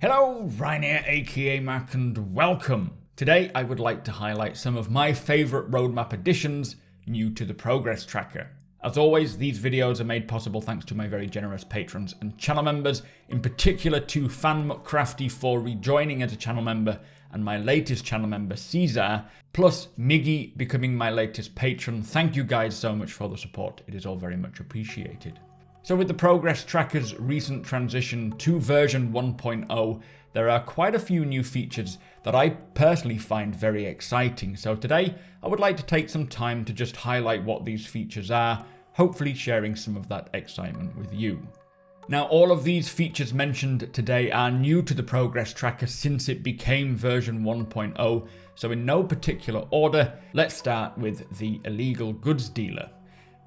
Hello, Ryan here, aka Mac, and welcome. Today I would like to highlight some of my favourite roadmap additions new to the progress tracker. As always, these videos are made possible thanks to my very generous patrons and channel members, in particular to FanMuckCrafty for rejoining as a channel member, and my latest channel member Caesar, plus Miggy becoming my latest patron. Thank you guys so much for the support, it is all very much appreciated. So with the progress tracker's recent transition to version 1.0, there are quite a few new features that I personally find very exciting. So today, I would like to take some time to just highlight what these features are, hopefully sharing some of that excitement with you. Now, all of these features mentioned today are new to the progress tracker since it became version 1.0, so in no particular order, let's start with the illegal goods dealer.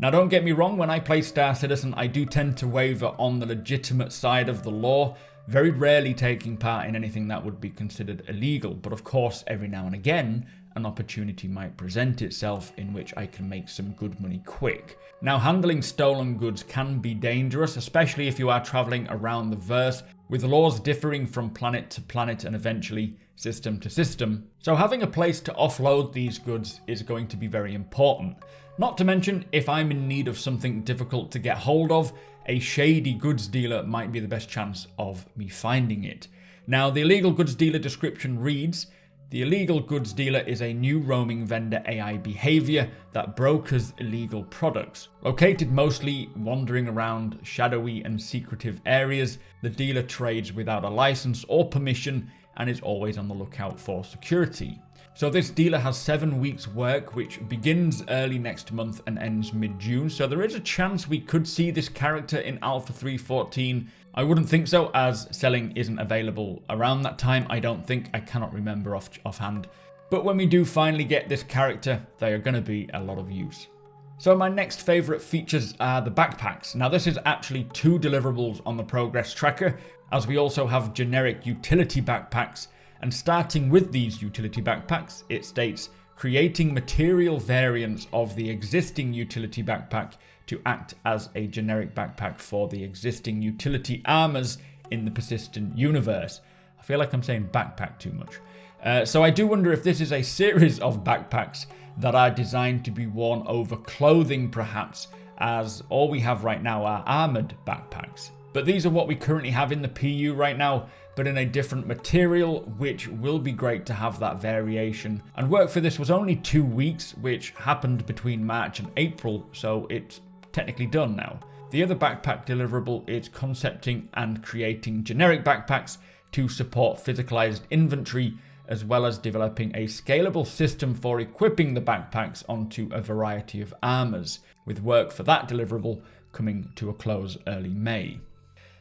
Now, don't get me wrong, when I play Star Citizen, I do tend to waver on the legitimate side of the law, very rarely taking part in anything that would be considered illegal. But of course, every now and again, an opportunity might present itself in which I can make some good money quick. Now, handling stolen goods can be dangerous, especially if you are traveling around the verse, with laws differing from planet to planet and eventually system to system. So having a place to offload these goods is going to be very important. Not to mention, if I'm in need of something difficult to get hold of, a shady goods dealer might be the best chance of me finding it. Now, the illegal goods dealer description reads, the illegal goods dealer is a new roaming vendor AI behavior that brokers illegal products. Located mostly wandering around shadowy and secretive areas, the dealer trades without a license or permission and is always on the lookout for security. So this dealer has 7 weeks work, which begins early next month and ends mid-June. So there is a chance we could see this character in Alpha 3.14. I wouldn't think so, as selling isn't available around that time. I don't think, I cannot remember offhand. But when we do finally get this character, they are going to be a lot of use. So my next favourite features are the backpacks. Now this is actually 2 deliverables on the progress tracker, as we also have generic utility backpacks. And starting with these utility backpacks, it states, creating material variants of the existing utility backpack to act as a generic backpack for the existing utility armors in the persistent universe. I feel like I'm saying backpack too much. So I do wonder if this is a series of backpacks that are designed to be worn over clothing perhaps, as all we have right now are armored backpacks. But these are what we currently have in the PU right now, but in a different material, which will be great to have that variation. And work for this was only 2 weeks, which happened between March and April, so it's technically done now. The other backpack deliverable is concepting and creating generic backpacks to support physicalized inventory, as well as developing a scalable system for equipping the backpacks onto a variety of armors, with work for that deliverable coming to a close early May.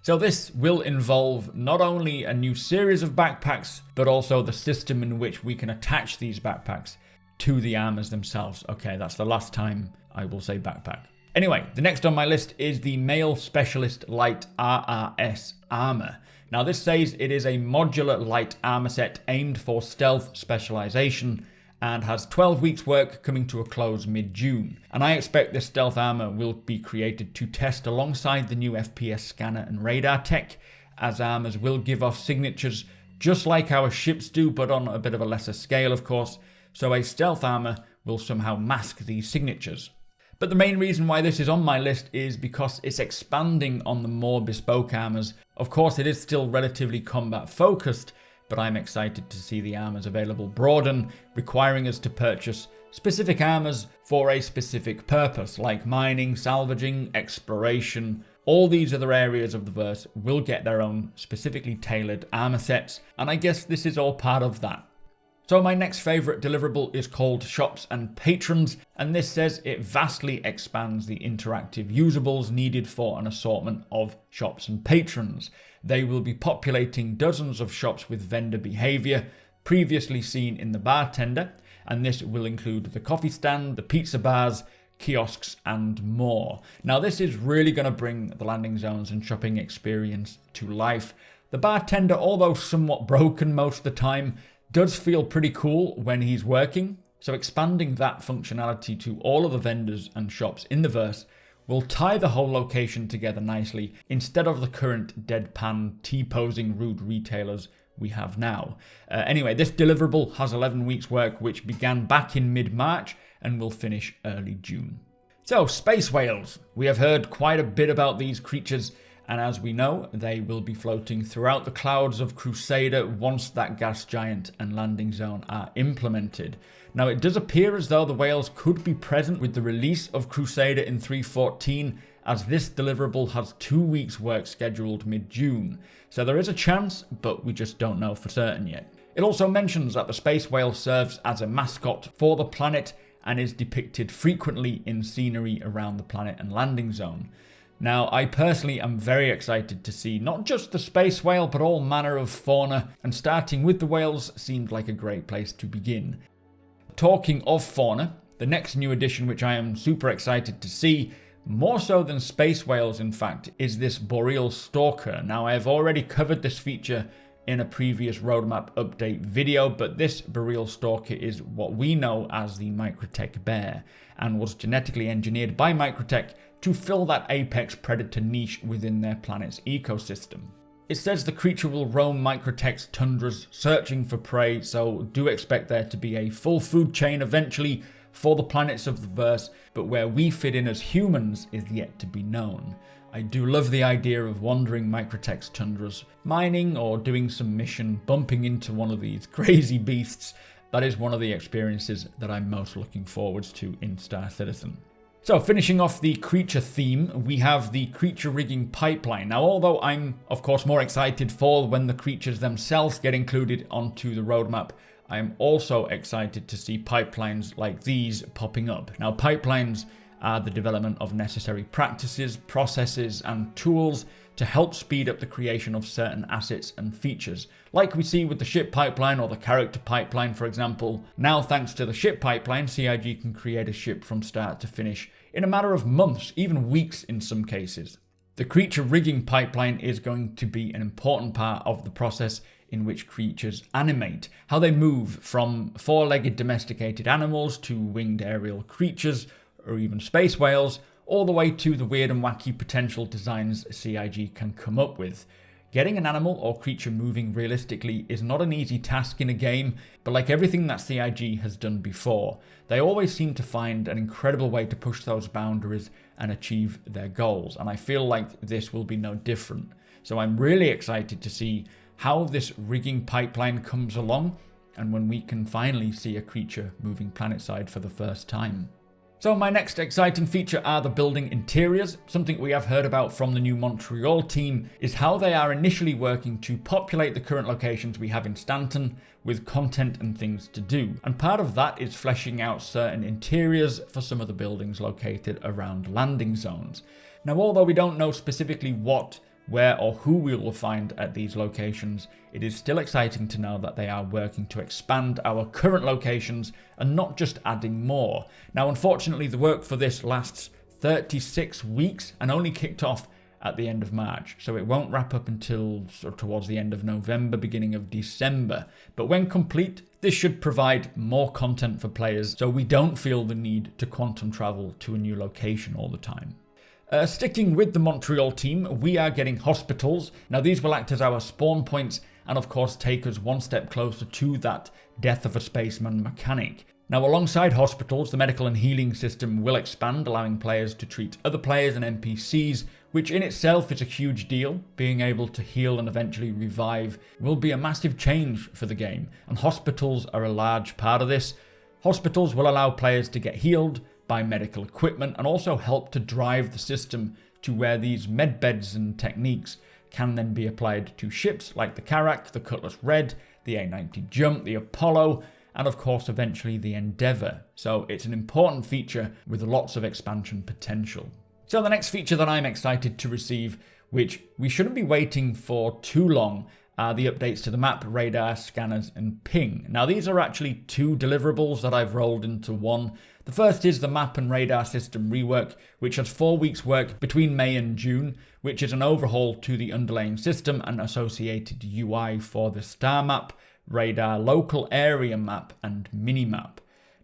So this will involve not only a new series of backpacks, but also the system in which we can attach these backpacks to the armors themselves. Okay, that's the last time I will say backpack. Anyway, the next on my list is the Male Specialist Light RRS Armor. Now this says it is a modular light armor set aimed for stealth specialization and has 12 weeks work coming to a close mid-June. And I expect this stealth armor will be created to test alongside the new FPS scanner and radar tech, as armors will give off signatures just like our ships do, but on a bit of a lesser scale of course, so a stealth armor will somehow mask these signatures. But the main reason why this is on my list is because it's expanding on the more bespoke armors. Of course it is still relatively combat focused, but I'm excited to see the armors available broaden, requiring us to purchase specific armors for a specific purpose, like mining, salvaging, exploration. All these other areas of the verse will get their own specifically tailored armor sets, and I guess this is all part of that. So my next favourite deliverable is called Shops and Patrons, and this says it vastly expands the interactive usables needed for an assortment of shops and patrons. They will be populating dozens of shops with vendor behaviour previously seen in the bartender, and this will include the coffee stand, the pizza bars, kiosks and more. Now this is really going to bring the landing zones and shopping experience to life. The bartender, although somewhat broken most of the time, does feel pretty cool when he's working, so expanding that functionality to all of the vendors and shops in the verse will tie the whole location together nicely instead of the current deadpan T-posing rude retailers we have now. Anyway, this deliverable has 11 weeks work, which began back in mid-March and will finish early June. So, space whales. We have heard quite a bit about these creatures, and as we know, they will be floating throughout the clouds of Crusader once that gas giant and landing zone are implemented. Now, it does appear as though the whales could be present with the release of Crusader in 3.14, as this deliverable has 2 weeks work scheduled mid-June. So there is a chance, but we just don't know for certain yet. It also mentions that the space whale serves as a mascot for the planet and is depicted frequently in scenery around the planet and landing zone. Now, I personally am very excited to see not just the space whale, but all manner of fauna, and starting with the whales seemed like a great place to begin. Talking of fauna, the next new addition which I am super excited to see, more so than space whales in fact, is this boreal stalker. Now, I have already covered this feature in a previous roadmap update video, but this boreal stalker is what we know as the Microtech bear, and was genetically engineered by Microtech to fill that apex predator niche within their planet's ecosystem. It says the creature will roam Microtech's tundras searching for prey, so do expect there to be a full food chain eventually for the planets of the verse, but where we fit in as humans is yet to be known. I do love the idea of wandering Microtech's tundras, mining or doing some mission, bumping into one of these crazy beasts. That is one of the experiences that I'm most looking forward to in Star Citizen. So, finishing off the creature theme, we have the creature rigging pipeline. Now, although I'm of course more excited for when the creatures themselves get included onto the roadmap, I am also excited to see pipelines like these popping up. Now, pipelines are the development of necessary practices, processes, and tools to help speed up the creation of certain assets and features. Like we see with the ship pipeline or the character pipeline, for example. Now, thanks to the ship pipeline, CIG can create a ship from start to finish in a matter of months, even weeks in some cases. The creature rigging pipeline is going to be an important part of the process in which creatures animate, how they move from four-legged domesticated animals to winged aerial creatures, or even space whales, all the way to the weird and wacky potential designs CIG can come up with. Getting an animal or creature moving realistically is not an easy task in a game, but like everything that CIG has done before, they always seem to find an incredible way to push those boundaries and achieve their goals, and I feel like this will be no different. So I'm really excited to see how this rigging pipeline comes along, and when we can finally see a creature moving planetside for the first time. So my next exciting feature are the building interiors. Something we have heard about from the new Montreal team is how they are initially working to populate the current locations we have in Stanton with content and things to do. And part of that is fleshing out certain interiors for some of the buildings located around landing zones. Now, although we don't know specifically what, where or who we will find at these locations, it is still exciting to know that they are working to expand our current locations and not just adding more. Now, unfortunately, the work for this lasts 36 weeks and only kicked off at the end of March, so it won't wrap up until towards the end of November, beginning of December. But when complete, this should provide more content for players, so we don't feel the need to quantum travel to a new location all the time. Sticking with the Montreal team, we are getting hospitals. Now, these will act as our spawn points and of course take us one step closer to that death of a spaceman mechanic. Now, alongside hospitals, the medical and healing system will expand, allowing players to treat other players and NPCs, which in itself is a huge deal. Being able to heal and eventually revive will be a massive change for the game, and hospitals are a large part of this. Hospitals will allow players to get healed, buy medical equipment, and also help to drive the system to where these med beds and techniques can then be applied to ships like the Karak, the Cutlass Red, the A90 Jump, the Apollo, and of course eventually the Endeavour. So it's an important feature with lots of expansion potential. So the next feature that I'm excited to receive, which we shouldn't be waiting for too long, are the updates to the map, radar, scanners, and ping. Now, these are actually two deliverables that I've rolled into one. The first is the map and radar system rework, which has 4 weeks work between May and June, which is an overhaul to the underlying system and associated UI for the star map, radar, local area map, and minimap.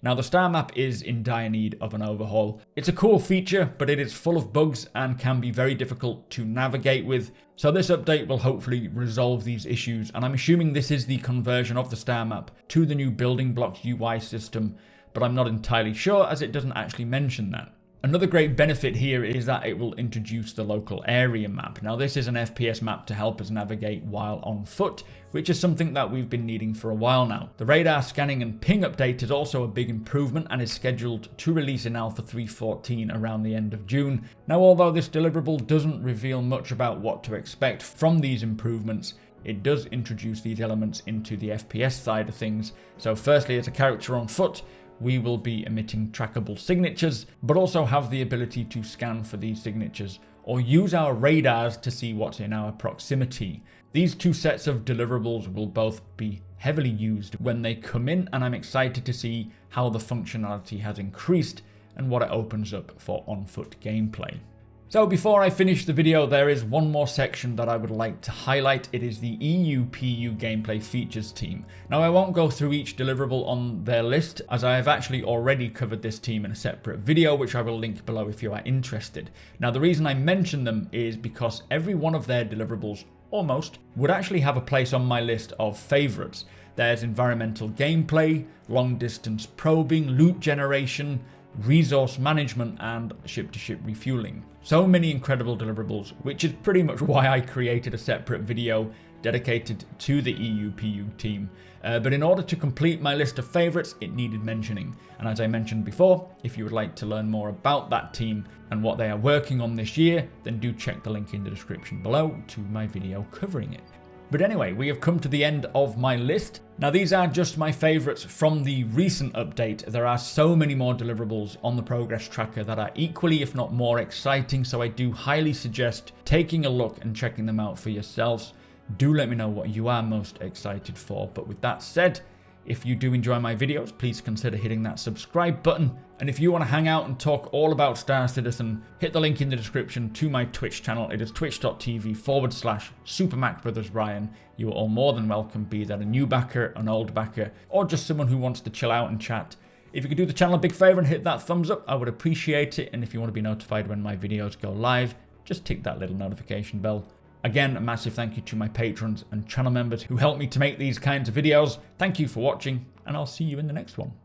Now the star map is in dire need of an overhaul. It's a cool feature, but it is full of bugs and can be very difficult to navigate with. So this update will hopefully resolve these issues, and I'm assuming this is the conversion of the star map to the new building blocks UI system, but I'm not entirely sure as it doesn't actually mention that. Another great benefit here is that it will introduce the local area map. Now this is an FPS map to help us navigate while on foot, which is something that we've been needing for a while now. The radar scanning and ping update is also a big improvement and is scheduled to release in Alpha 3.14 around the end of June. Now although this deliverable doesn't reveal much about what to expect from these improvements, it does introduce these elements into the FPS side of things. So firstly, as a character on foot, we will be emitting trackable signatures, but also have the ability to scan for these signatures or use our radars to see what's in our proximity. These two sets of deliverables will both be heavily used when they come in, and I'm excited to see how the functionality has increased and what it opens up for on-foot gameplay. So before I finish the video, there is one more section that I would like to highlight. It is the EUPU gameplay features team. Now I won't go through each deliverable on their list, as I have actually already covered this team in a separate video, which I will link below if you are interested. Now the reason I mention them is because every one of their deliverables, almost, would actually have a place on my list of favourites. There's environmental gameplay, long distance probing, loot generation, resource management, and ship-to-ship refueling. So many incredible deliverables, which is pretty much why I created a separate video dedicated to the EUPU team. But in order to complete my list of favourites, it needed mentioning. And as I mentioned before, if you would like to learn more about that team and what they are working on this year, then do check the link in the description below to my video covering it. But anyway, we have come to the end of my list. Now these are just my favourites from the recent update. There are so many more deliverables on the progress tracker that are equally, if not more, exciting, so I do highly suggest taking a look and checking them out for yourselves. Do let me know what you are most excited for. But with that said, if you do enjoy my videos, please consider hitting that subscribe button. And if you want to hang out and talk all about Star Citizen, hit the link in the description to my Twitch channel. It is twitch.tv/supermacbrothers. You are all more than welcome, be that a new backer, an old backer, or just someone who wants to chill out and chat. If you could do the channel a big favour and hit that thumbs up, I would appreciate it. And if you want to be notified when my videos go live, just tick that little notification bell. Again, a massive thank you to my patrons and channel members who help me to make these kinds of videos. Thank you for watching, and I'll see you in the next one.